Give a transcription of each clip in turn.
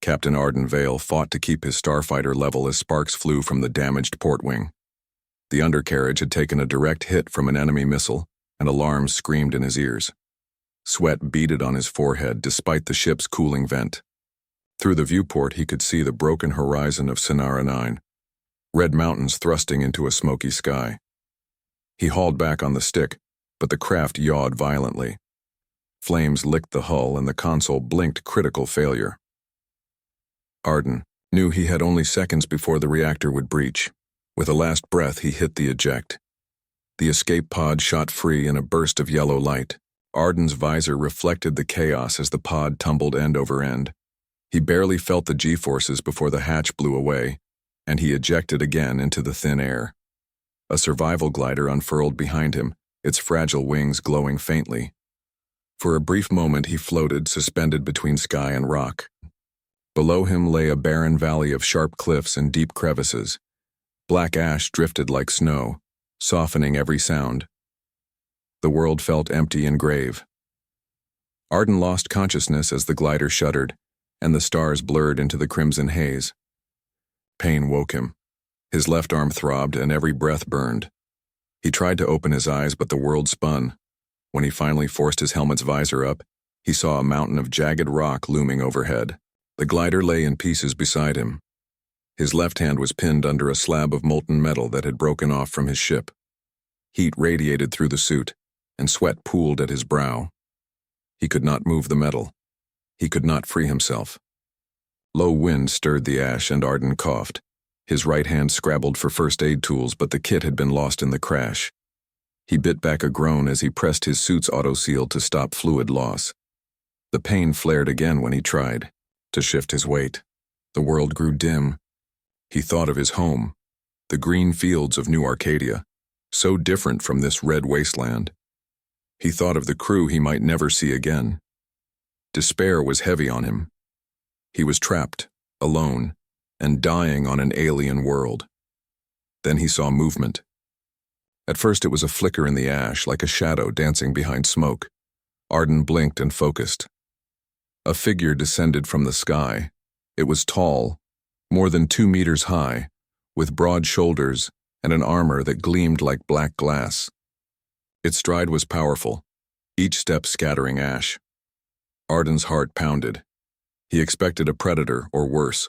Captain Arden Vale fought to keep his starfighter level as sparks flew from the damaged port wing. The undercarriage had taken a direct hit from an enemy missile, and alarms screamed in his ears. Sweat beaded on his forehead despite the ship's cooling vent. Through the viewport he could see the broken horizon of Sonara 9, red mountains thrusting into a smoky sky. He hauled back on the stick, but the craft yawed violently. Flames licked the hull and the console blinked critical failure. Arden knew he had only seconds before the reactor would breach. With a last breath, he hit the eject. The escape pod shot free in a burst of yellow light. Arden's visor reflected the chaos as the pod tumbled end over end. He barely felt the G-forces before the hatch blew away, and he ejected again into the thin air. A survival glider unfurled behind him, its fragile wings glowing faintly. For a brief moment he floated, suspended between sky and rock. Below him lay a barren valley of sharp cliffs and deep crevices. Black ash drifted like snow, softening every sound. The world felt empty and grave. Arden lost consciousness as the glider shuddered, and the stars blurred into the crimson haze. Pain woke him. His left arm throbbed and every breath burned. He tried to open his eyes, but the world spun. When he finally forced his helmet's visor up, he saw a mountain of jagged rock looming overhead. The glider lay in pieces beside him. His left hand was pinned under a slab of molten metal that had broken off from his ship. Heat radiated through the suit, and sweat pooled at his brow. He could not move the metal. He could not free himself. Low wind stirred the ash and Arden coughed. His right hand scrabbled for first aid tools, but the kit had been lost in the crash. He bit back a groan as he pressed his suit's auto-seal to stop fluid loss. The pain flared again when he tried to shift his weight. The world grew dim. He thought of his home, the green fields of New Arcadia, so different from this red wasteland. He thought of the crew he might never see again. Despair was heavy on him. He was trapped, alone, and dying on an alien world. Then he saw movement. At first it was a flicker in the ash, like a shadow dancing behind smoke. Arden blinked and focused. A figure descended from the sky. It was tall, more than 2 meters high, with broad shoulders and an armor that gleamed like black glass. Its stride was powerful, each step scattering ash. Arden's heart pounded. He expected a predator, or worse,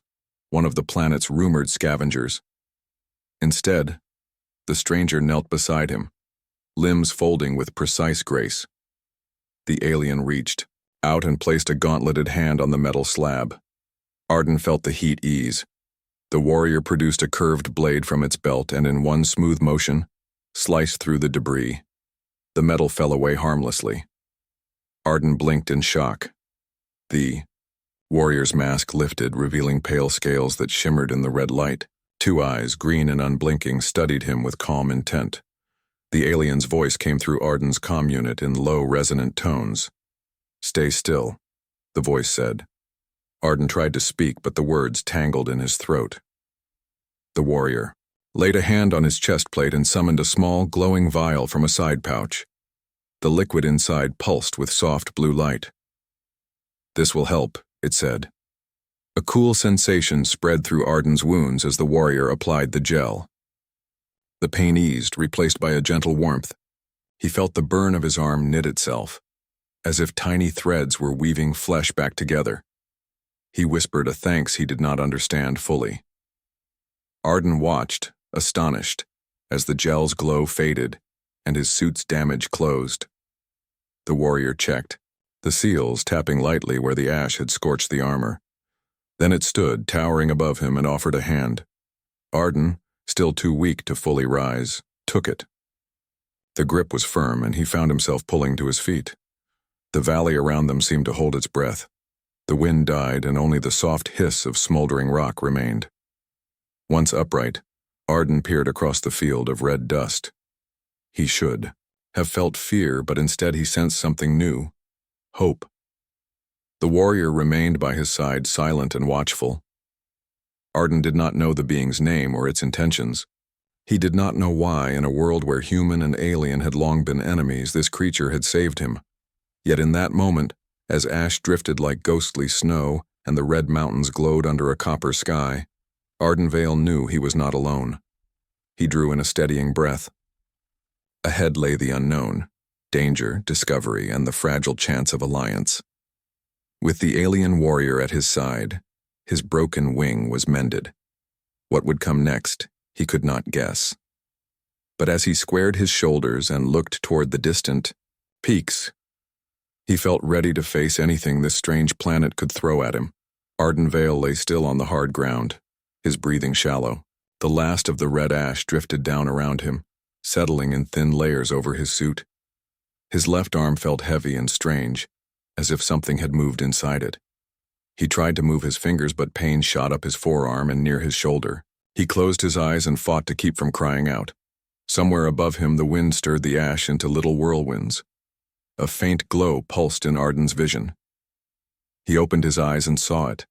one of the planet's rumored scavengers. Instead, the stranger knelt beside him, limbs folding with precise grace. The alien reached out and placed a gauntleted hand on the metal slab. Arden felt the heat ease. The warrior produced a curved blade from its belt and in one smooth motion, sliced through the debris. The metal fell away harmlessly. Arden blinked in shock. The warrior's mask lifted, revealing pale scales that shimmered in the red light. 2 eyes, green and unblinking, studied him with calm intent. The alien's voice came through Arden's comm unit in low, resonant tones. "Stay still," the voice said. Arden tried to speak, but the words tangled in his throat. The warrior laid a hand on his chest plate and summoned a small, glowing vial from a side pouch. The liquid inside pulsed with soft blue light. "This will help," it said. A cool sensation spread through Arden's wounds as the warrior applied the gel. The pain eased, replaced by a gentle warmth. He felt the burn of his arm knit itself, as if tiny threads were weaving flesh back together. He whispered a thanks he did not understand fully. Arden watched, astonished, as the gel's glow faded and his suit's damage closed. The warrior checked, the seals tapping lightly where the ash had scorched the armor. Then it stood, towering above him, and offered a hand. Arden, still too weak to fully rise, took it. The grip was firm, and he found himself pulling to his feet. The valley around them seemed to hold its breath. The wind died, and only the soft hiss of smoldering rock remained. Once upright, Arden peered across the field of red dust. He should have felt fear, but instead he sensed something new: hope. The warrior remained by his side, silent and watchful. Arden did not know the being's name or its intentions. He did not know why, in a world where human and alien had long been enemies, this creature had saved him. Yet in that moment, as ash drifted like ghostly snow, and the red mountains glowed under a copper sky, Ardenvale knew he was not alone. He drew in a steadying breath. Ahead lay the unknown, danger, discovery, and the fragile chance of alliance. With the alien warrior at his side, his broken wing was mended. What would come next, he could not guess. But as he squared his shoulders and looked toward the distant peaks, he felt ready to face anything this strange planet could throw at him. Ardenvale lay still on the hard ground, his breathing shallow. The last of the red ash drifted down around him, settling in thin layers over his suit. His left arm felt heavy and strange, as if something had moved inside it. He tried to move his fingers, but pain shot up his forearm and near his shoulder. He closed his eyes and fought to keep from crying out. Somewhere above him, the wind stirred the ash into little whirlwinds. A faint glow pulsed in Arden's vision. He opened his eyes and saw it.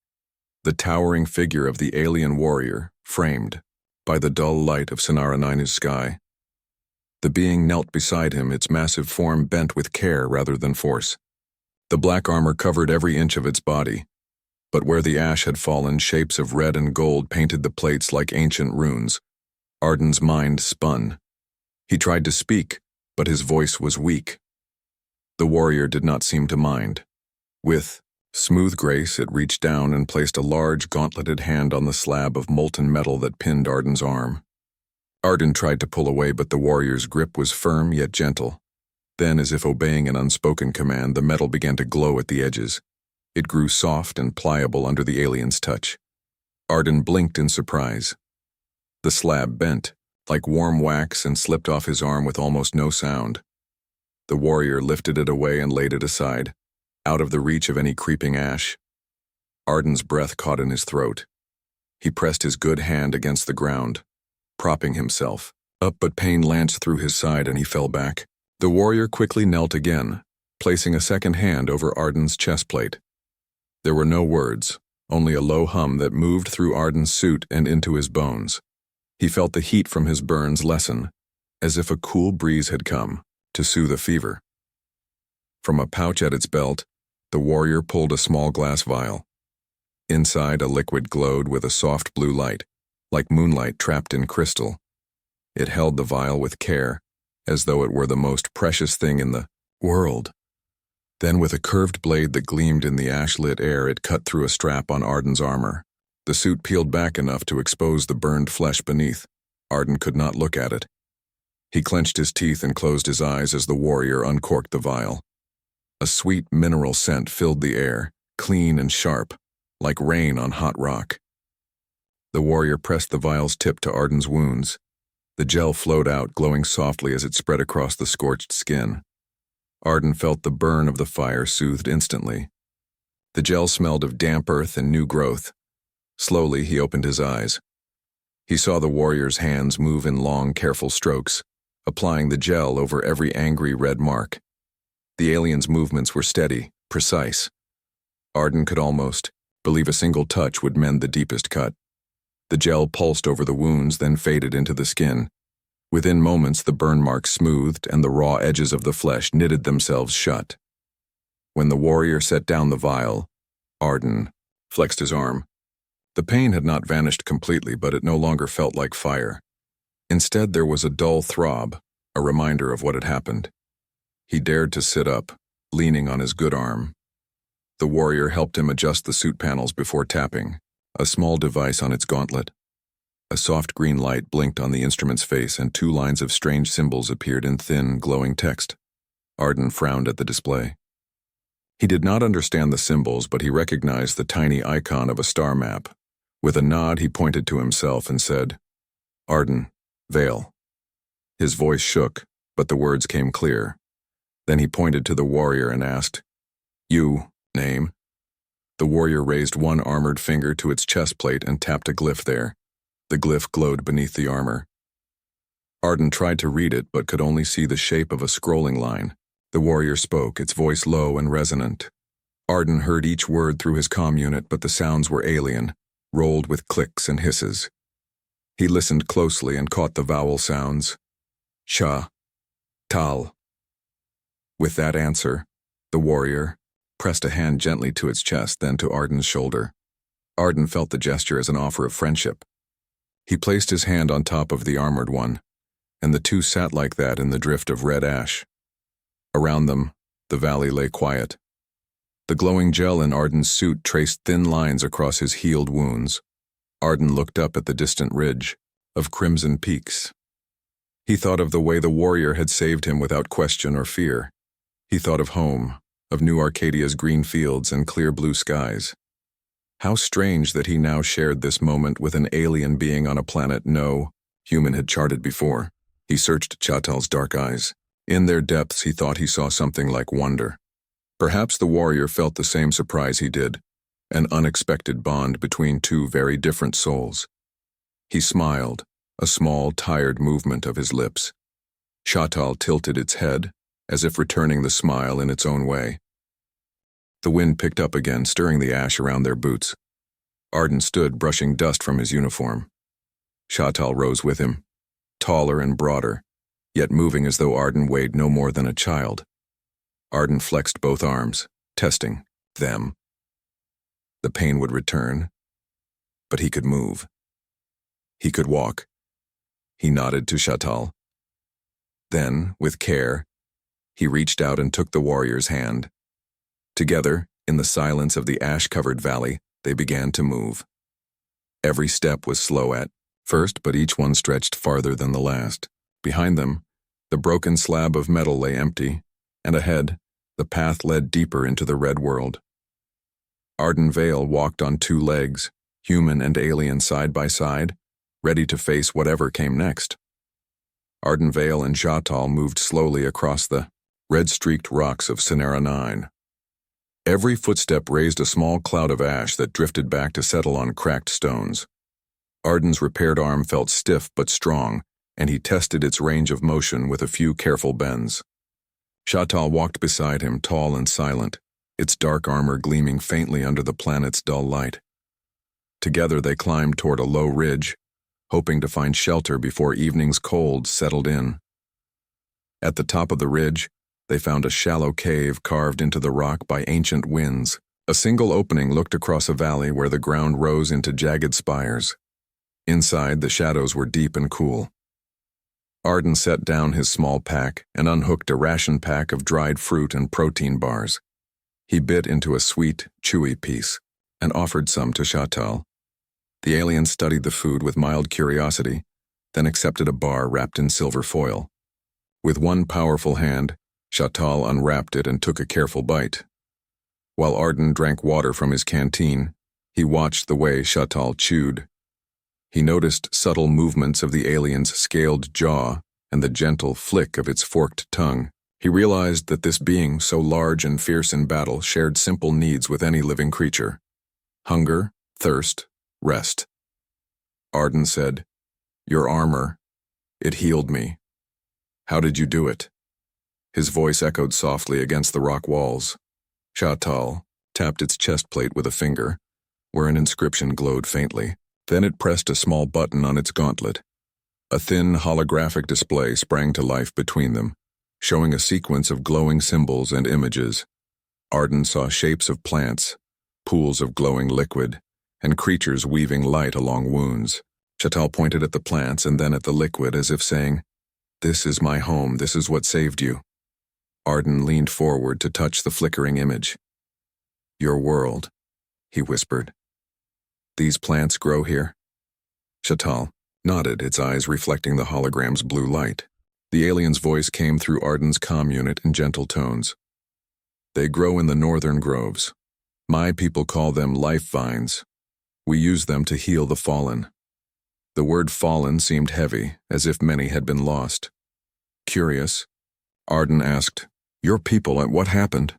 The towering figure of the alien warrior, framed by the dull light of Sonara sky. The being knelt beside him, its massive form bent with care rather than force. The black armor covered every inch of its body, but where the ash had fallen, shapes of red and gold painted the plates like ancient runes. Arden's mind spun. He tried to speak, but his voice was weak. The warrior did not seem to mind. With smooth grace, it reached down and placed a large, gauntleted hand on the slab of molten metal that pinned Arden's arm. Arden tried to pull away, but the warrior's grip was firm yet gentle. Then, as if obeying an unspoken command, the metal began to glow at the edges. It grew soft and pliable under the alien's touch. Arden blinked in surprise. The slab bent, like warm wax, and slipped off his arm with almost no sound. The warrior lifted it away and laid it aside, out of the reach of any creeping ash. Arden's breath caught in his throat. He pressed his good hand against the ground, propping himself up, but pain lanced through his side and he fell back. The warrior quickly knelt again, placing a second hand over Arden's chest plate. There were no words, only a low hum that moved through Arden's suit and into his bones. He felt the heat from his burns lessen, as if a cool breeze had come to soothe a fever. From a pouch at its belt, the warrior pulled a small glass vial. Inside, a liquid glowed with a soft blue light, like moonlight trapped in crystal. It held the vial with care, as though it were the most precious thing in the world. Then, with a curved blade that gleamed in the ash-lit air, it cut through a strap on Arden's armor. The suit peeled back enough to expose the burned flesh beneath. Arden could not look at it. He clenched his teeth and closed his eyes as the warrior uncorked the vial. A sweet mineral scent filled the air, clean and sharp, like rain on hot rock. The warrior pressed the vial's tip to Arden's wounds. The gel flowed out, glowing softly as it spread across the scorched skin. Arden felt the burn of the fire soothed instantly. The gel smelled of damp earth and new growth. Slowly, he opened his eyes. He saw the warrior's hands move in long, careful strokes, applying the gel over every angry red mark. The alien's movements were steady, precise. Arden could almost believe a single touch would mend the deepest cut. The gel pulsed over the wounds, then faded into the skin. Within moments, the burn marks smoothed and the raw edges of the flesh knitted themselves shut. When the warrior set down the vial, Arden flexed his arm. The pain had not vanished completely, but it no longer felt like fire. Instead, there was a dull throb, a reminder of what had happened. He dared to sit up, leaning on his good arm. The warrior helped him adjust the suit panels before tapping, a small device on its gauntlet. A soft green light blinked on the instrument's face, and 2 lines of strange symbols appeared in thin, glowing text. Arden frowned at the display. He did not understand the symbols, but he recognized the tiny icon of a star map. With a nod, he pointed to himself and said, "Arden, Vale." His voice shook, but the words came clear. Then he pointed to the warrior and asked, "You, name?" The warrior raised one armored finger to its chest plate and tapped a glyph there. The glyph glowed beneath the armor. Arden tried to read it, but could only see the shape of a scrolling line. The warrior spoke, its voice low and resonant. Arden heard each word through his comm unit, but the sounds were alien, rolled with clicks and hisses. He listened closely and caught the vowel sounds. Sha, Tal. With that answer, the warrior pressed a hand gently to its chest, then to Arden's shoulder. Arden felt the gesture as an offer of friendship. He placed his hand on top of the armored one, and the two sat like that in the drift of red ash. Around them, the valley lay quiet. The glowing gel in Arden's suit traced thin lines across his healed wounds. Arden looked up at the distant ridge of crimson peaks. He thought of the way the warrior had saved him without question or fear. He thought of home, of New Arcadia's green fields and clear blue skies. How strange that he now shared this moment with an alien being on a planet no human had charted before. He searched Chatal's dark eyes. In their depths he thought he saw something like wonder. Perhaps the warrior felt the same surprise he did, an unexpected bond between two very different souls. He smiled, a small, tired movement of his lips. Chatal tilted its head, as if returning the smile in its own way. The wind picked up again, stirring the ash around their boots. Arden stood, brushing dust from his uniform. Chatal rose with him, taller and broader, yet moving as though Arden weighed no more than a child. Arden flexed both arms, testing them. The pain would return, but he could move. He could walk. He nodded to Chatal. Then, with care, he reached out and took the warrior's hand. Together, in the silence of the ash-covered valley, they began to move. Every step was slow at first, but each one stretched farther than the last. Behind them, the broken slab of metal lay empty, and ahead, the path led deeper into the red world. Arden Vale walked on two legs, human and alien side by side, ready to face whatever came next. Arden Vale and Chatal moved slowly across the red-streaked rocks of Sonera 9. Every footstep raised a small cloud of ash that drifted back to settle on cracked stones. Arden's repaired arm felt stiff but strong, and he tested its range of motion with a few careful bends. Chatal walked beside him, tall and silent, its dark armor gleaming faintly under the planet's dull light. Together they climbed toward a low ridge, hoping to find shelter before evening's cold settled in. At the top of the ridge, they found a shallow cave carved into the rock by ancient winds. A single opening looked across a valley where the ground rose into jagged spires. Inside, the shadows were deep and cool. Arden set down his small pack and unhooked a ration pack of dried fruit and protein bars. He bit into a sweet, chewy piece and offered some to Chatal. The alien studied the food with mild curiosity, then accepted a bar wrapped in silver foil. With one powerful hand, Chatal unwrapped it and took a careful bite. While Arden drank water from his canteen, he watched the way Chatal chewed. He noticed subtle movements of the alien's scaled jaw and the gentle flick of its forked tongue. He realized that this being, so large and fierce in battle, shared simple needs with any living creature: hunger, thirst, rest. Arden said, "Your armor, it healed me. How did you do it?" His voice echoed softly against the rock walls. Chatal tapped its chest plate with a finger, where an inscription glowed faintly. Then it pressed a small button on its gauntlet. A thin holographic display sprang to life between them, showing a sequence of glowing symbols and images. Arden saw shapes of plants, pools of glowing liquid, and creatures weaving light along wounds. Chatal pointed at the plants and then at the liquid as if saying, "This is my home, this is what saved you." Arden leaned forward to touch the flickering image. "Your world," he whispered. "These plants grow here?" Chatal nodded, its eyes reflecting the hologram's blue light. The alien's voice came through Arden's comm unit in gentle tones. "They grow in the northern groves. My people call them life vines. We use them to heal the fallen." The word fallen seemed heavy, as if many had been lost. Curious, Arden asked, "Your people, and what happened?"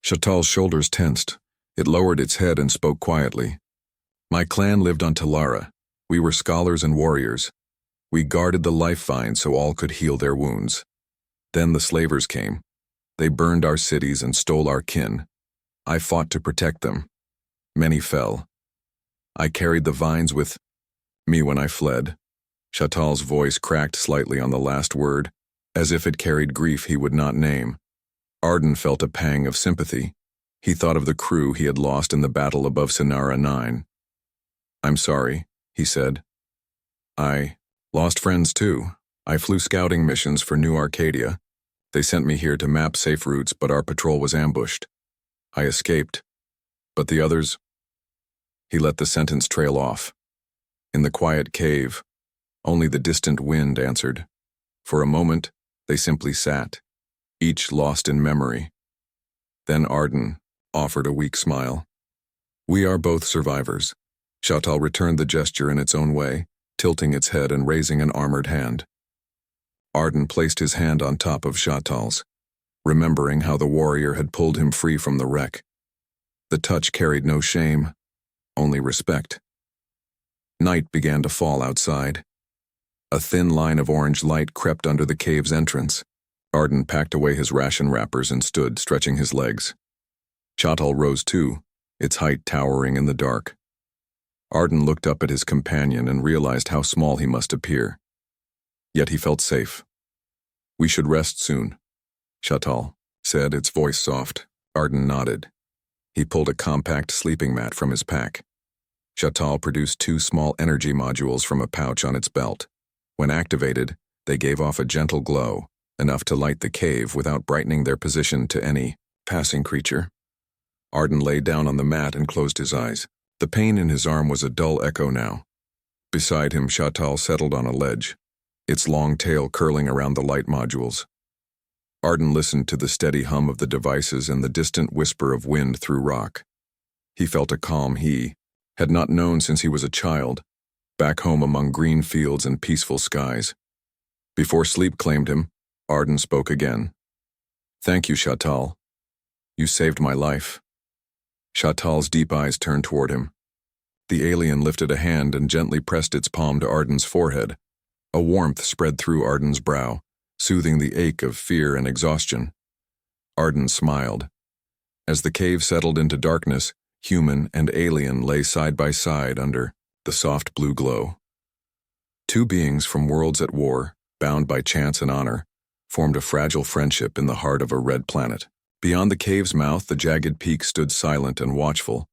Chatal's shoulders tensed. It lowered its head and spoke quietly. "My clan lived on Talara. We were scholars and warriors. We guarded the life vine so all could heal their wounds. Then the slavers came. They burned our cities and stole our kin. I fought to protect them. Many fell. I carried the vines with me when I fled." Chatal's voice cracked slightly on the last word, as if it carried grief he would not name. Arden felt a pang of sympathy. He thought of the crew he had lost in the battle above Sinara 9. "I'm sorry," he said. "I lost friends too. I flew scouting missions for New Arcadia. They sent me here to map safe routes, but our patrol was ambushed. I escaped. But the others—" He let the sentence trail off. In the quiet cave, only the distant wind answered. For a moment, they simply sat, each lost in memory. Then Arden offered a weak smile. "We are both survivors." Shatal returned the gesture in its own way, tilting its head and raising an armored hand. Arden placed his hand on top of Shatal's, remembering how the warrior had pulled him free from the wreck. The touch carried no shame, only respect. Night began to fall outside. A thin line of orange light crept under the cave's entrance. Arden packed away his ration wrappers and stood, stretching his legs. Shatal rose too, its height towering in the dark. Arden looked up at his companion and realized how small he must appear. Yet he felt safe. "We should rest soon," Shatal said, its voice soft. Arden nodded. He pulled a compact sleeping mat from his pack. Shatal produced 2 small energy modules from a pouch on its belt. When activated, they gave off a gentle glow, enough to light the cave without brightening their position to any passing creature. Arden lay down on the mat and closed his eyes. The pain in his arm was a dull echo now. Beside him, Shatal settled on a ledge, its long tail curling around the light modules. Arden listened to the steady hum of the devices and the distant whisper of wind through rock. He felt a calm he had not known since he was a child, back home among green fields and peaceful skies. Before sleep claimed him, Arden spoke again. "Thank you, Shatal. You saved my life." Shatal's deep eyes turned toward him. The alien lifted a hand and gently pressed its palm to Arden's forehead. A warmth spread through Arden's brow, soothing the ache of fear and exhaustion. Arden smiled. As the cave settled into darkness, human and alien lay side by side under the soft blue glow. 2 beings from worlds at war, bound by chance and honor, formed a fragile friendship in the heart of a red planet. Beyond the cave's mouth, the jagged peak stood silent and watchful,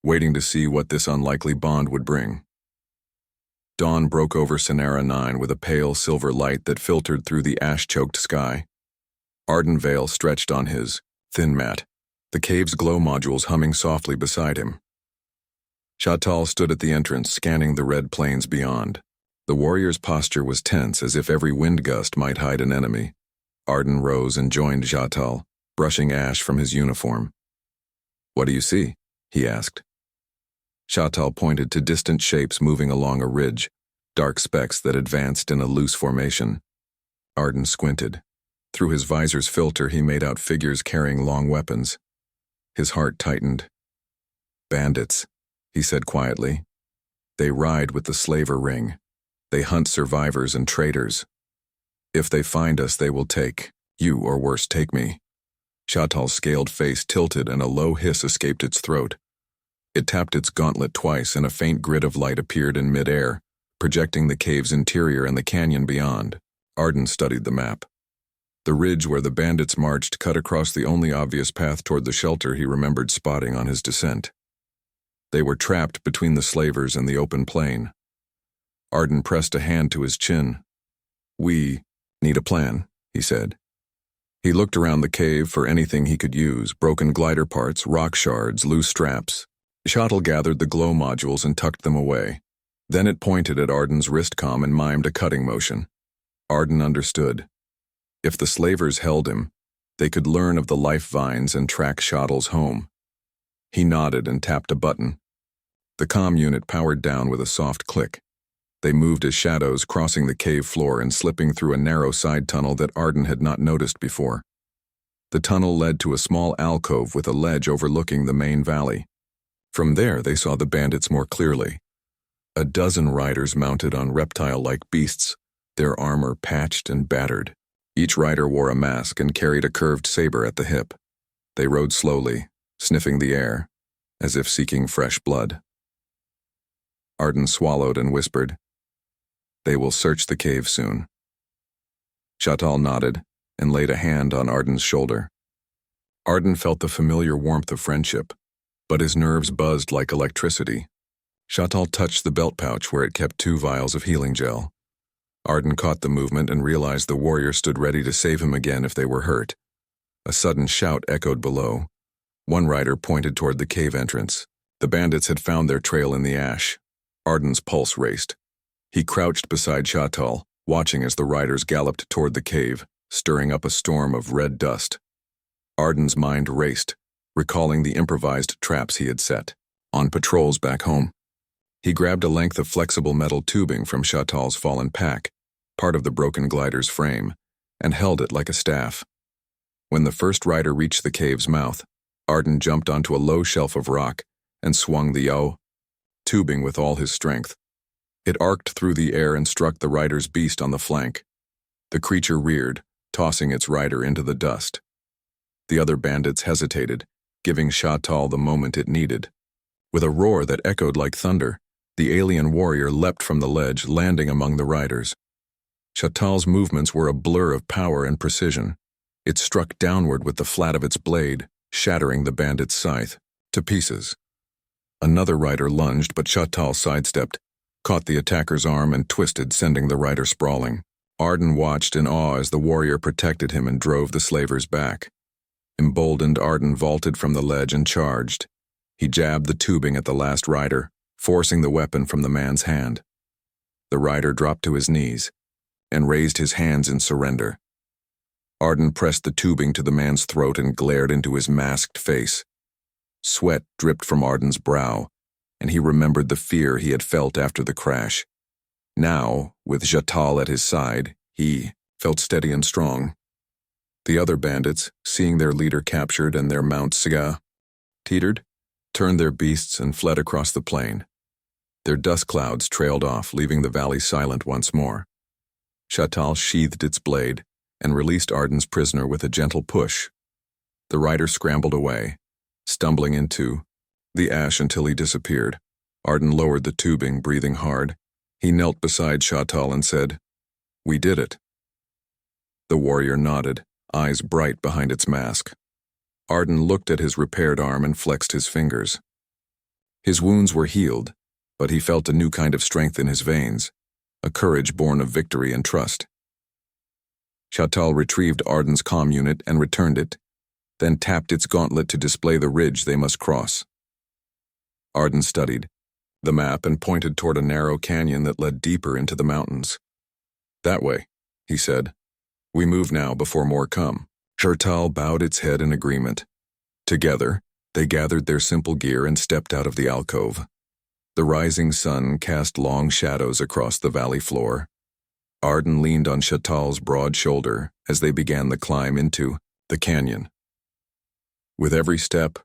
waiting to see what this unlikely bond would bring. Dawn broke over Sinara 9 with a pale silver light that filtered through the ash-choked sky. Ardenvale stretched on his thin mat, the cave's glow modules humming softly beside him. Shatal stood at the entrance, scanning the red plains beyond. The warrior's posture was tense, as if every wind gust might hide an enemy. Arden rose and joined Shatal, brushing ash from his uniform. "What do you see?" he asked. Shatal pointed to distant shapes moving along a ridge, dark specks that advanced in a loose formation. Arden squinted. Through his visor's filter, he made out figures carrying long weapons. His heart tightened. "Bandits," he said quietly. "They ride with the slaver ring. They hunt survivors and traitors. If they find us, they will take you, or worse, take me." Shatal's scaled face tilted and a low hiss escaped its throat. It tapped its gauntlet twice and a faint grid of light appeared in mid-air, projecting the cave's interior and the canyon beyond. Arden studied the map. The ridge where the bandits marched cut across the only obvious path toward the shelter he remembered spotting on his descent. They were trapped between the slavers and the open plain. Arden pressed a hand to his chin. "We need a plan," he said. He looked around the cave for anything he could use: broken glider parts, rock shards, loose straps. Shatal gathered the glow modules and tucked them away. Then it pointed at Arden's wristcom and mimed a cutting motion. Arden understood. If the slavers held him, they could learn of the life vines and track Shatal's home. He nodded and tapped a button. The comm unit powered down with a soft click. They moved as shadows, crossing the cave floor and slipping through a narrow side tunnel that Arden had not noticed before. The tunnel led to a small alcove with a ledge overlooking the main valley. From there, they saw the bandits more clearly. A dozen riders mounted on reptile-like beasts, their armor patched and battered. Each rider wore a mask and carried a curved saber at the hip. They rode slowly, sniffing the air, as if seeking fresh blood. Arden swallowed and whispered, "They will search the cave soon." Shatal nodded and laid a hand on Arden's shoulder. Arden felt the familiar warmth of friendship, but his nerves buzzed like electricity. Chatal touched the belt pouch where it kept 2 vials of healing gel. Arden caught the movement and realized the warrior stood ready to save him again if they were hurt. A sudden shout echoed below. One rider pointed toward the cave entrance. The bandits had found their trail in the ash. Arden's pulse raced. He crouched beside Chatal, watching as the riders galloped toward the cave, stirring up a storm of red dust. Arden's mind raced, recalling the improvised traps he had set on patrols back home. He grabbed a length of flexible metal tubing from Chatal's fallen pack, part of the broken glider's frame, and held it like a staff. When the first rider reached the cave's mouth, Arden jumped onto a low shelf of rock and swung the tubing with all his strength. It arced through the air and struck the rider's beast on the flank. The creature reared, tossing its rider into the dust. The other bandits hesitated, giving Chatal the moment it needed. With a roar that echoed like thunder, the alien warrior leapt from the ledge, landing among the riders. Chatal's movements were a blur of power and precision. It struck downward with the flat of its blade, shattering the bandit's scythe to pieces. Another rider lunged, but Chatal sidestepped, caught the attacker's arm and twisted, sending the rider sprawling. Arden watched in awe as the warrior protected him and drove the slavers back. Emboldened, Arden vaulted from the ledge and charged. He jabbed the tubing at the last rider, forcing the weapon from the man's hand. The rider dropped to his knees and raised his hands in surrender. Arden pressed the tubing to the man's throat and glared into his masked face. Sweat dripped from Arden's brow, and he remembered the fear he had felt after the crash. Now, with Chatal at his side, he felt steady and strong. The other bandits, seeing their leader captured and their mounts teetered, turned their beasts and fled across the plain. Their dust clouds trailed off, leaving the valley silent once more. Chatal sheathed its blade and released Arden's prisoner with a gentle push. The rider scrambled away, stumbling into the ash until he disappeared. Arden lowered the tubing, breathing hard. He knelt beside Chatal and said, "We did it." The warrior nodded, eyes bright behind its mask. Arden looked at his repaired arm and flexed his fingers. His wounds were healed, but he felt a new kind of strength in his veins, a courage born of victory and trust. Chatal retrieved Arden's comm unit and returned it, then tapped its gauntlet to display the ridge they must cross. Arden studied the map and pointed toward a narrow canyon that led deeper into the mountains. "That way," he said. "We move now before more come." Chatal bowed its head in agreement. Together, they gathered their simple gear and stepped out of the alcove. The rising sun cast long shadows across the valley floor. Arden leaned on Chatal's broad shoulder as they began the climb into the canyon. With every step,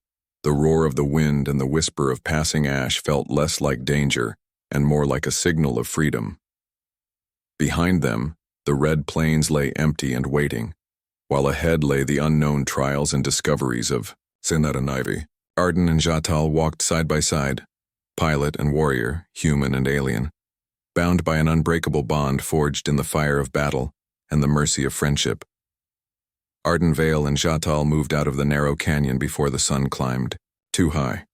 the roar of the wind and the whisper of passing ash felt less like danger and more like a signal of freedom. Behind them, the red plains lay empty and waiting, while ahead lay the unknown trials and discoveries of Scifi. Arden and Chatal walked side by side, pilot and warrior, human and alien, bound by an unbreakable bond forged in the fire of battle and the mercy of friendship. Ardenvale and Chatal moved out of the narrow canyon before the sun climbed too high.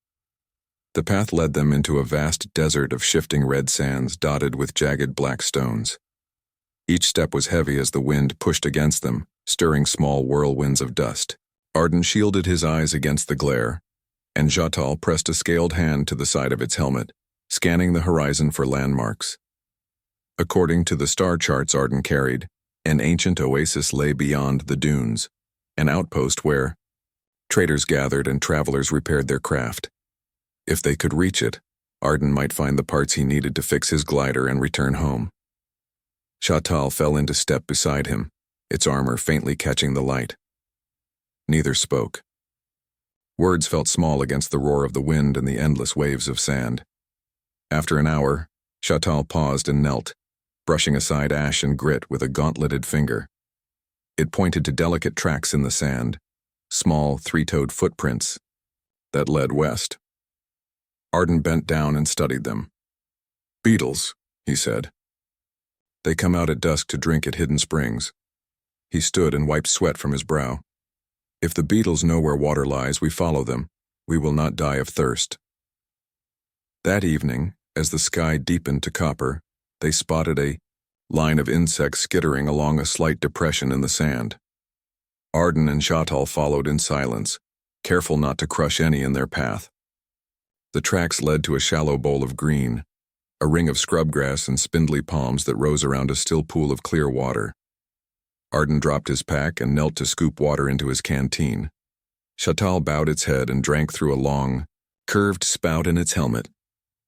The path led them into a vast desert of shifting red sands dotted with jagged black stones. Each step was heavy as the wind pushed against them, stirring small whirlwinds of dust. Arden shielded his eyes against the glare, and Chatal pressed a scaled hand to the side of its helmet, scanning the horizon for landmarks. According to the star charts Arden carried, an ancient oasis lay beyond the dunes, an outpost where traders gathered and travelers repaired their craft. If they could reach it, Arden might find the parts he needed to fix his glider and return home. Chatal fell into step beside him, its armor faintly catching the light. Neither spoke. Words felt small against the roar of the wind and the endless waves of sand. After an hour, Chatal paused and knelt, brushing aside ash and grit with a gauntleted finger. It pointed to delicate tracks in the sand, small three-toed footprints that led west. Arden bent down and studied them. "Beetles," he said. "They come out at dusk to drink at hidden springs." He stood and wiped sweat from his brow. If the beetles know where water lies, we follow them. We will not die of thirst. That evening, as the sky deepened to copper, they spotted a line of insects skittering along a slight depression in the sand. Arden and Shatal followed in silence, careful not to crush any in their path. The tracks led to a shallow bowl of green, a ring of scrubgrass and spindly palms that rose around a still pool of clear water. Arden dropped his pack and knelt to scoop water into his canteen. Shatal bowed its head and drank through a long, curved spout in its helmet.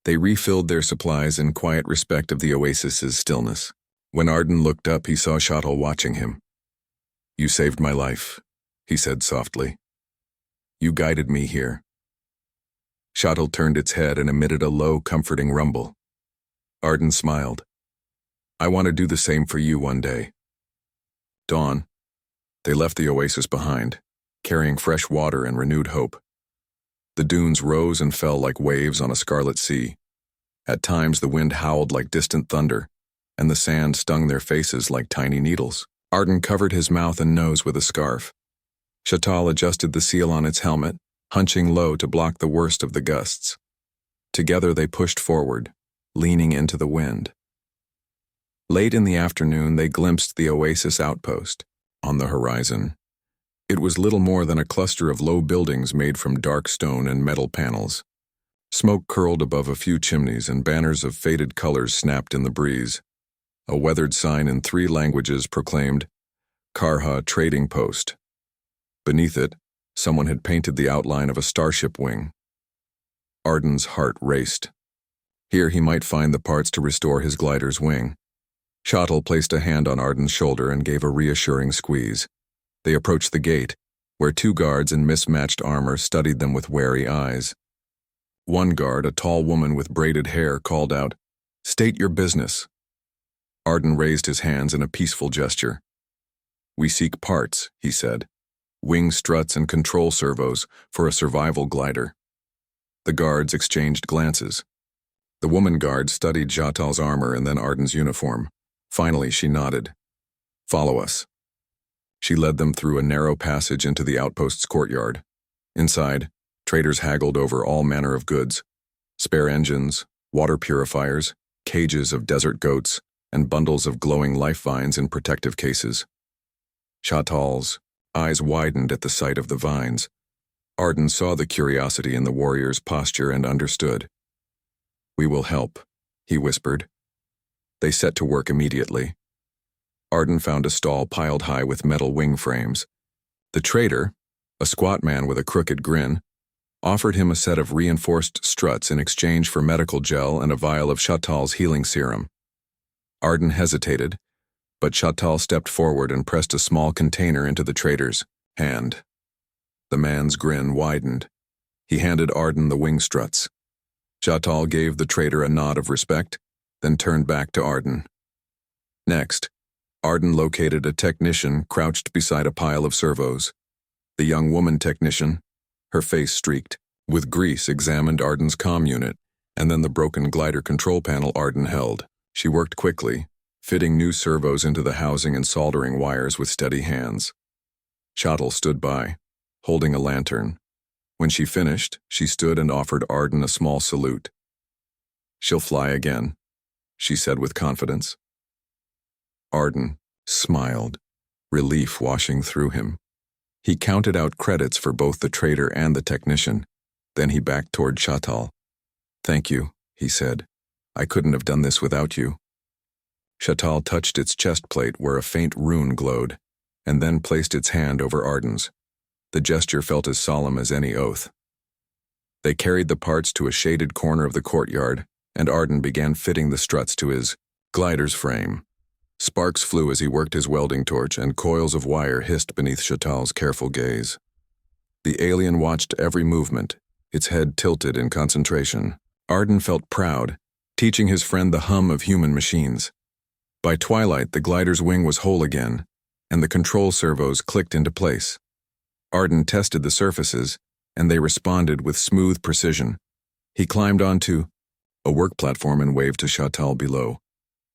They refilled their supplies in quiet respect of the oasis's stillness. When Arden looked up, he saw Shatal watching him. "You saved my life," he said softly. "You guided me here." Shatal turned its head and emitted a low, comforting rumble. Arden smiled. "I want to do the same for you one day." Dawn. They left the oasis behind, carrying fresh water and renewed hope. The dunes rose and fell like waves on a scarlet sea. At times the wind howled like distant thunder, and the sand stung their faces like tiny needles. Arden covered his mouth and nose with a scarf. Shatal adjusted the seal on its helmet, hunching low to block the worst of the gusts. Together they pushed forward, leaning into the wind. Late in the afternoon, they glimpsed the oasis outpost. On the horizon, it was little more than a cluster of low buildings made from dark stone and metal panels. Smoke curled above a few chimneys and banners of faded colors snapped in the breeze. A weathered sign in 3 languages proclaimed, "Karha Trading Post." Beneath it, someone had painted the outline of a starship wing. Arden's heart raced. Here he might find the parts to restore his glider's wing. Shatal placed a hand on Arden's shoulder and gave a reassuring squeeze. They approached the gate, where 2 guards in mismatched armor studied them with wary eyes. One guard, a tall woman with braided hair, called out, "State your business." Arden raised his hands in a peaceful gesture. "We seek parts," he said. "Wing struts and control servos for a survival glider." The guards exchanged glances. The woman guard studied Shatal's armor and then Arden's uniform. Finally, she nodded. "Follow us." She led them through a narrow passage into the outpost's courtyard. Inside, traders haggled over all manner of goods: spare engines, water purifiers, cages of desert goats, and bundles of glowing life vines in protective cases. Shatal's eyes widened at the sight of the vines. Arden saw the curiosity in the warrior's posture and understood. "We will help," he whispered. They set to work immediately. Arden found a stall piled high with metal wing frames. The trader, a squat man with a crooked grin, offered him a set of reinforced struts in exchange for medical gel and a vial of Shatal's healing serum. Arden hesitated, but Shatal stepped forward and pressed a small container into the trader's hand. The man's grin widened. He handed Arden the wing struts. Shatal gave the trader a nod of respect, then turned back to Arden. Next, Arden located a technician crouched beside a pile of servos. The young woman technician, her face streaked with grease, examined Arden's comm unit, and then the broken glider control panel Arden held. She worked quickly, fitting new servos into the housing and soldering wires with steady hands. Shatal stood by, holding a lantern. When she finished, she stood and offered Arden a small salute. "She'll fly again," she said with confidence. Arden smiled, relief washing through him. He counted out credits for both the trader and the technician. Then he backed toward Shatal. "Thank you," he said. "I couldn't have done this without you." Shatal touched its chest plate where a faint rune glowed, and then placed its hand over Arden's. The gesture felt as solemn as any oath. They carried the parts to a shaded corner of the courtyard, and Arden began fitting the struts to his glider's frame. Sparks flew as he worked his welding torch, and coils of wire hissed beneath Shatal's careful gaze. The alien watched every movement, its head tilted in concentration. Arden felt proud, teaching his friend the hum of human machines. By twilight, the glider's wing was whole again, and the control servos clicked into place. Arden tested the surfaces, and they responded with smooth precision. He climbed onto a work platform and waved to Shatal below.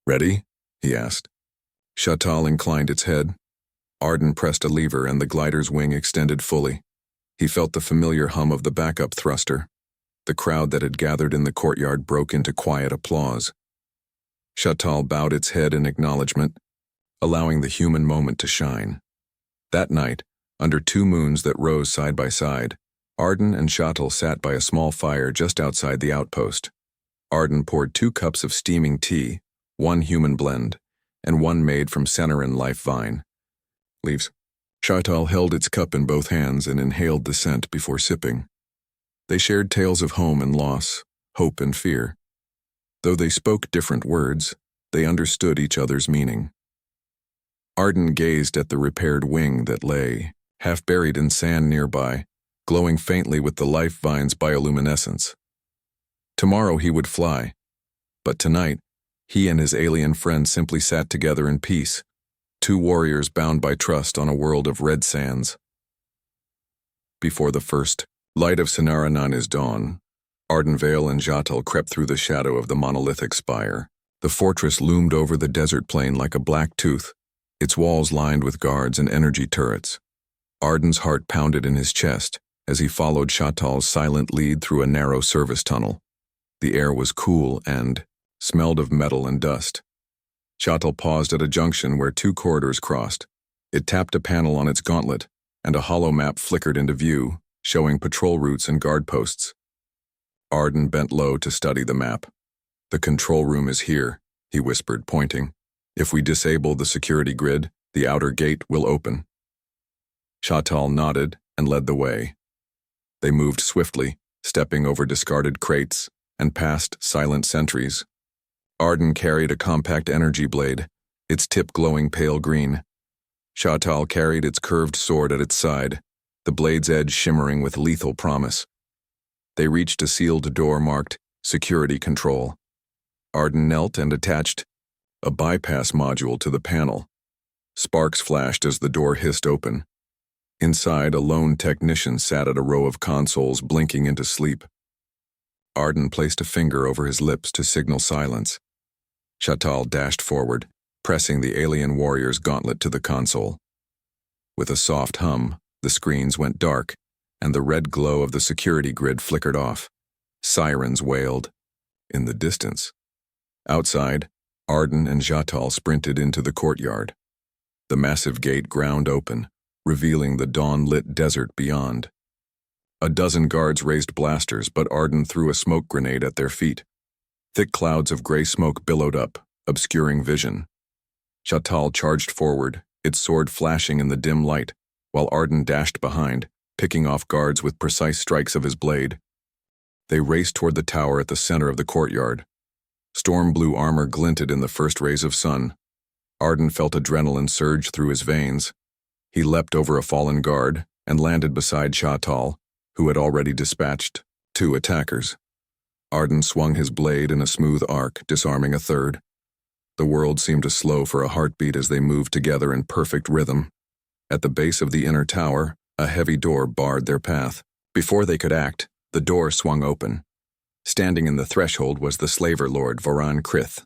"Ready?" he asked. Shatal inclined its head. Arden pressed a lever and the glider's wing extended fully. He felt the familiar hum of the backup thruster. The crowd that had gathered in the courtyard broke into quiet applause. Shatal bowed its head in acknowledgement, allowing the human moment to shine. That night, under 2 moons that rose side by side, Arden and Shatal sat by a small fire just outside the outpost. Arden poured 2 cups of steaming tea, 1 human blend, and 1 made from Cenarin life vine leaves. Shatal held its cup in both hands and inhaled the scent before sipping. They shared tales of home and loss, hope and fear. Though they spoke different words, they understood each other's meaning. Arden gazed at the repaired wing that lay, half buried in sand nearby, glowing faintly with the life vine's bioluminescence. Tomorrow he would fly, but tonight, he and his alien friend simply sat together in peace, 2 warriors bound by trust on a world of red sands. Before the first light of Cenarin's dawn, Ardenvale and Shatal crept through the shadow of the monolithic spire. The fortress loomed over the desert plain like a black tooth, its walls lined with guards and energy turrets. Arden's heart pounded in his chest as he followed Shatal's silent lead through a narrow service tunnel. The air was cool and smelled of metal and dust. Shatal paused at a junction where 2 corridors crossed. It tapped a panel on its gauntlet, and a hollow map flickered into view, showing patrol routes and guard posts. Arden bent low to study the map. "The control room is here," he whispered, pointing. "If we disable the security grid, the outer gate will open." Shatal nodded and led the way. They moved swiftly, stepping over discarded crates and past silent sentries. Arden carried a compact energy blade, its tip glowing pale green. Shatal carried its curved sword at its side, the blade's edge shimmering with lethal promise. They reached a sealed door marked Security Control. Arden knelt and attached a bypass module to the panel. Sparks flashed as the door hissed open. Inside, a lone technician sat at a row of consoles blinking into sleep. Arden placed a finger over his lips to signal silence. Shatal dashed forward, pressing the alien warrior's gauntlet to the console. With a soft hum, the screens went dark, and the red glow of the security grid flickered off. Sirens wailed. In the distance. Outside, Arden and Shatal sprinted into the courtyard. The massive gate ground open, revealing the dawn-lit desert beyond. A dozen guards raised blasters, but Arden threw a smoke grenade at their feet. Thick clouds of gray smoke billowed up, obscuring vision. Shatal charged forward, its sword flashing in the dim light, while Arden dashed behind, picking off guards with precise strikes of his blade. They raced toward the tower at the center of the courtyard. Storm blue armor glinted in the first rays of sun. Arden felt adrenaline surge through his veins. He leapt over a fallen guard and landed beside Shatal, who had already dispatched 2 attackers. Arden swung his blade in a smooth arc, disarming a third. The world seemed to slow for a heartbeat as they moved together in perfect rhythm. At the base of the inner tower, a heavy door barred their path. Before they could act, the door swung open. Standing in the threshold was the slaver lord Voran Krith,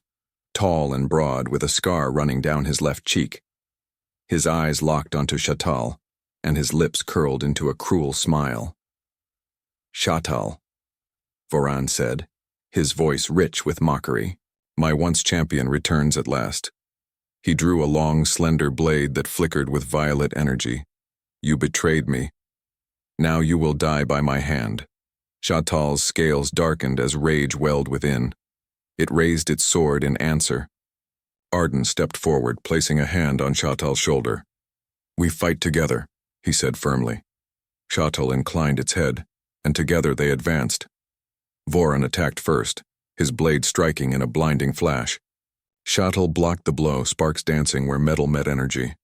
tall and broad with a scar running down his left cheek. His eyes locked onto Shatal, and his lips curled into a cruel smile. "Shatal," Voran said, his voice rich with mockery. "My once champion returns at last." He drew a long, slender blade that flickered with violet energy. "You betrayed me. Now you will die by my hand." Shatal's scales darkened as rage welled within. It raised its sword in answer. Arden stepped forward, placing a hand on Shatal's shoulder. "We fight together," he said firmly. Shatal inclined its head, and together they advanced. Voran attacked first, his blade striking in a blinding flash. Shatal blocked the blow, sparks dancing where metal met energy.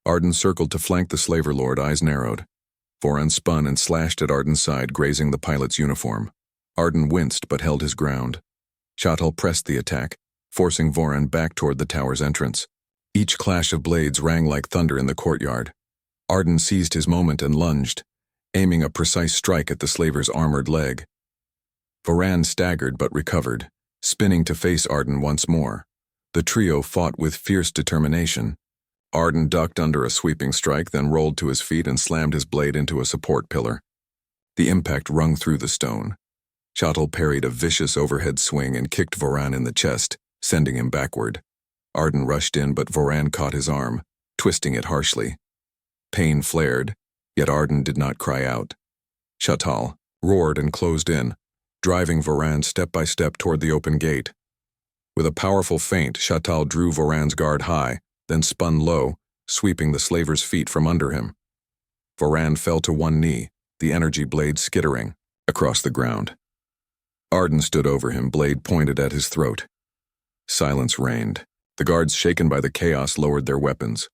Arden circled to flank the slaver lord, eyes narrowed. Voran spun and slashed at Arden's side, grazing the pilot's uniform. Arden winced but held his ground. Shatal pressed the attack, forcing Voran back toward the tower's entrance. Each clash of blades rang like thunder in the courtyard. Arden seized his moment and lunged, aiming a precise strike at the slaver's armored leg. Voran staggered but recovered, spinning to face Arden once more. The trio fought with fierce determination. Arden ducked under a sweeping strike, then rolled to his feet and slammed his blade into a support pillar. The impact rung through the stone. Shotl parried a vicious overhead swing and kicked Voran in the chest, sending him backward. Arden rushed in, but Voran caught his arm, twisting it harshly. Pain flared, yet Arden did not cry out. Shotl roared and closed in, driving Voran step by step toward the open gate. With a powerful feint, Shotl drew Voran's guard high, then spun low, sweeping the slaver's feet from under him. Voran fell to one knee, the energy blade skittering across the ground. Arden stood over him, blade pointed at his throat. Silence reigned. The guards, shaken by the chaos, lowered their weapons.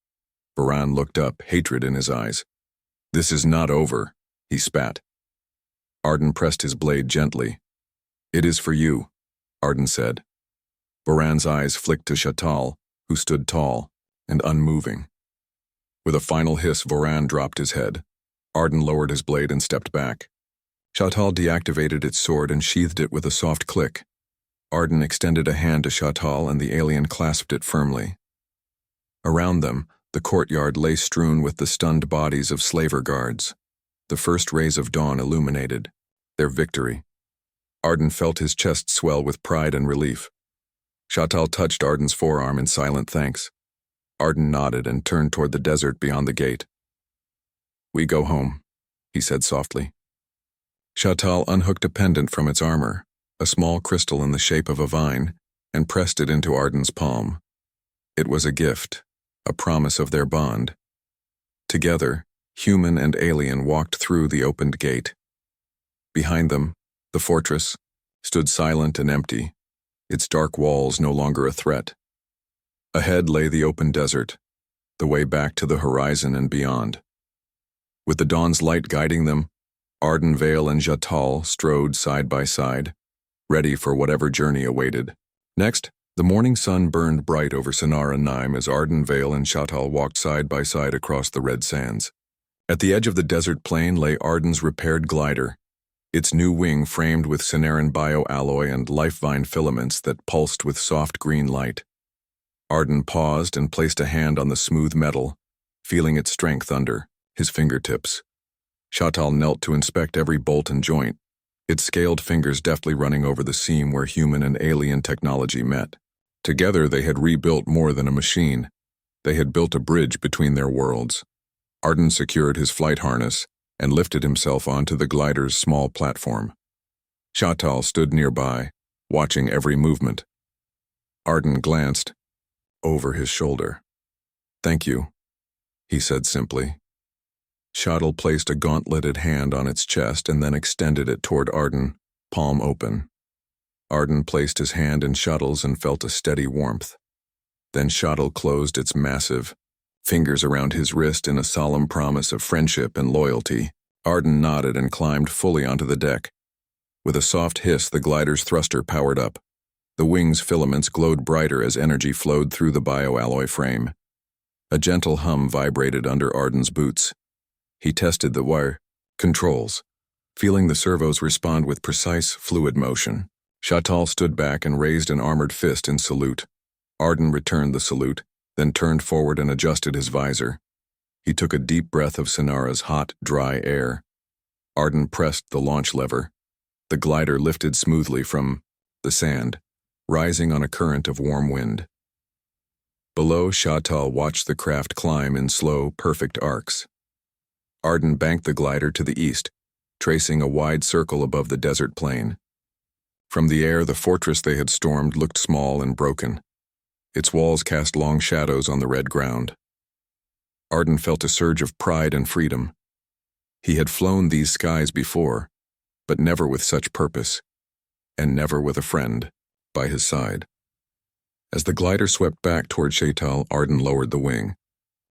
Voran looked up, hatred in his eyes. "This is not over," he spat. Arden pressed his blade gently. "It is for you," Arden said. Voran's eyes flicked to Shotl, who stood tall and unmoving. With a final hiss, Voran dropped his head. Arden lowered his blade and stepped back. Shotl deactivated its sword and sheathed it with a soft click. Arden extended a hand to Shotl, and the alien clasped it firmly. Around them, the courtyard lay strewn with the stunned bodies of slaver guards. The first rays of dawn illuminated their victory. Arden felt his chest swell with pride and relief. Shotl touched Arden's forearm in silent thanks. Arden nodded and turned toward the desert beyond the gate. "We go home," he said softly. Shotl unhooked a pendant from its armor, a small crystal in the shape of a vine, and pressed it into Arden's palm. It was a gift, a promise of their bond. Together, human and alien walked through the opened gate. Behind them, the fortress stood silent and empty, its dark walls no longer a threat. Ahead lay the open desert, the way back to the horizon and beyond. With the dawn's light guiding them, Arden Vale and Shotl strode side by side, ready for whatever journey awaited. Next, the morning sun burned bright over Senara Naim as Arden Vale and Shotl walked side by side across the red sands. At the edge of the desert plain lay Arden's repaired glider, its new wing framed with Sonaran bioalloy and lifevine filaments that pulsed with soft green light. Arden paused and placed a hand on the smooth metal, feeling its strength under his fingertips. Shotl knelt to inspect every bolt and joint, its scaled fingers deftly running over the seam where human and alien technology met. Together they had rebuilt more than a machine. They had built a bridge between their worlds. Arden secured his flight harness and lifted himself onto the glider's small platform. Shotl stood nearby, watching every movement. Arden glanced over his shoulder. "Thank you," he said simply. Shotl placed a gauntleted hand on its chest and then extended it toward Arden, palm open. Arden placed his hand in Shotl's and felt a steady warmth. Then Shotl closed its massive fingers around his wrist in a solemn promise of friendship and loyalty. Arden nodded and climbed fully onto the deck. With a soft hiss, the glider's thruster powered up. The wing's filaments glowed brighter as energy flowed through the bioalloy frame. A gentle hum vibrated under Arden's boots. He tested the wire controls, feeling the servos respond with precise, fluid motion. Shotl stood back and raised an armored fist in salute. Arden returned the salute, then turned forward and adjusted his visor. He took a deep breath of Senara's hot, dry air. Arden pressed the launch lever. The glider lifted smoothly from the sand, rising on a current of warm wind. Below, Shotl watched the craft climb in slow, perfect arcs. Arden banked the glider to the east, tracing a wide circle above the desert plain. From the air, the fortress they had stormed looked small and broken. Its walls cast long shadows on the red ground. Arden felt a surge of pride and freedom. He had flown these skies before, but never with such purpose, and never with a friend by his side. As the glider swept back toward Shotl, Arden lowered the wing.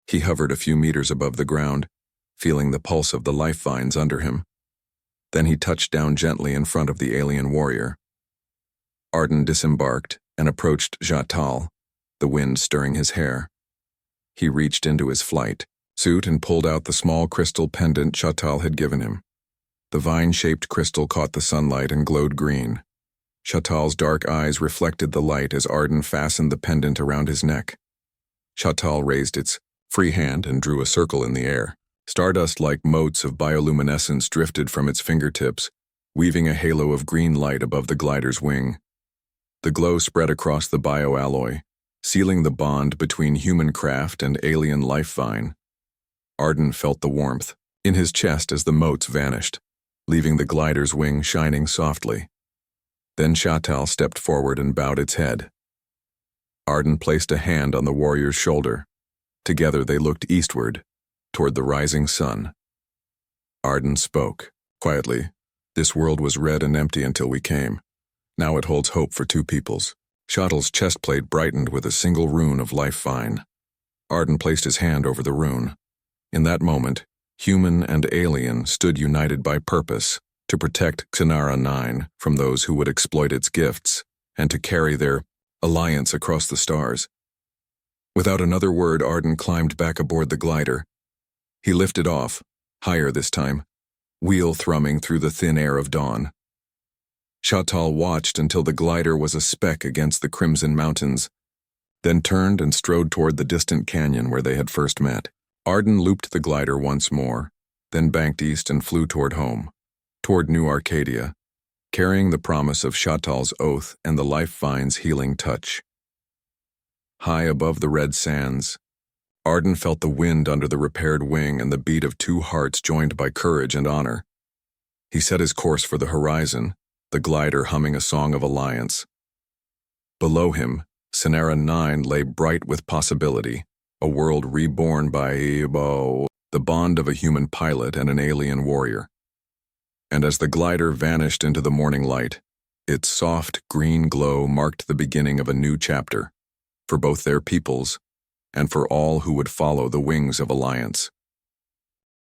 He hovered a few meters above the ground, feeling the pulse of the life vines under him. Then he touched down gently in front of the alien warrior. Arden disembarked and approached Shotl, the wind stirring his hair. He reached into his flight suit and pulled out the small crystal pendant Shotl had given him. The vine-shaped crystal caught the sunlight and glowed green. Shotl's dark eyes reflected the light as Arden fastened the pendant around his neck. Shotl raised its free hand, and drew a circle in the air. Stardust-like motes of bioluminescence drifted from its fingertips, weaving a halo of green light above the glider's wing. The glow spread across the bioalloy, sealing the bond between human craft and alien life-vine. Arden felt the warmth in his chest as the motes vanished, leaving the glider's wing shining softly. Then Shatal stepped forward and bowed its head. Arden placed a hand on the warrior's shoulder. Together they looked eastward, toward the rising sun. Arden spoke, quietly. This world was red and empty until we came. Now it holds hope for two peoples. Shatal's chest plate brightened with a single rune of life-vine. Arden placed his hand over the rune. In that moment, human and alien stood united by purpose to protect Xanara 9 from those who would exploit its gifts and to carry their alliance across the stars. Without another word, Arden climbed back aboard the glider. He lifted off, higher this time, wheel thrumming through the thin air of dawn. Shatal watched until the glider was a speck against the crimson mountains, then turned and strode toward the distant canyon where they had first met. Arden looped the glider once more, then banked east and flew toward home, toward New Arcadia, carrying the promise of Shatal's oath and the life-vine's healing touch. High above the red sands, Arden felt the wind under the repaired wing and the beat of two hearts joined by courage and honor. He set his course for the horizon, the glider humming a song of alliance. Below him, Xanara 9 lay bright with possibility, a world reborn by the bond of a human pilot and an alien warrior. And as the glider vanished into the morning light, its soft green glow marked the beginning of a new chapter, for both their peoples and for all who would follow the wings of alliance.